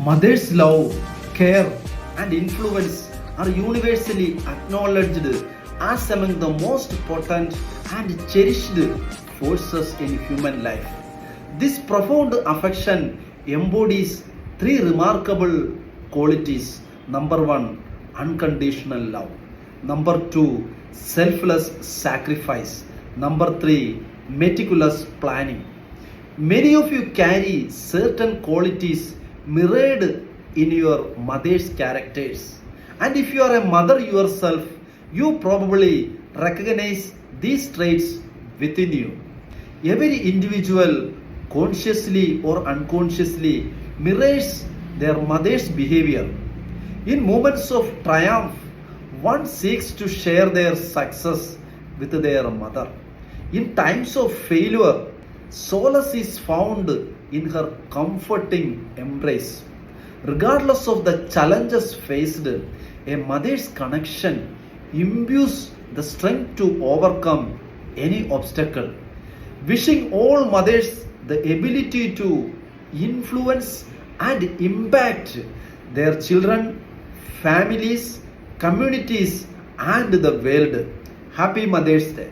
Mother's love, care, and influence are universally acknowledged as among the most potent and cherished forces in human life. This profound affection embodies three remarkable qualities. Number one, unconditional love. Number two, selfless sacrifice. Number three, meticulous planning. Many of you carry certain qualities mirrored in your mother's characters. And if you are a mother yourself, you probably recognize these traits within you. Every individual, consciously or unconsciously, mirrors their mother's behavior. In moments of triumph, one seeks to share their success with their mother. In times of failure, solace is found in her comforting embrace. Regardless of the challenges faced, a mother's connection imbues the strength to overcome any obstacle. Wishing all mothers the ability to influence and impact their children, families, communities, and the world. Happy Mother's Day.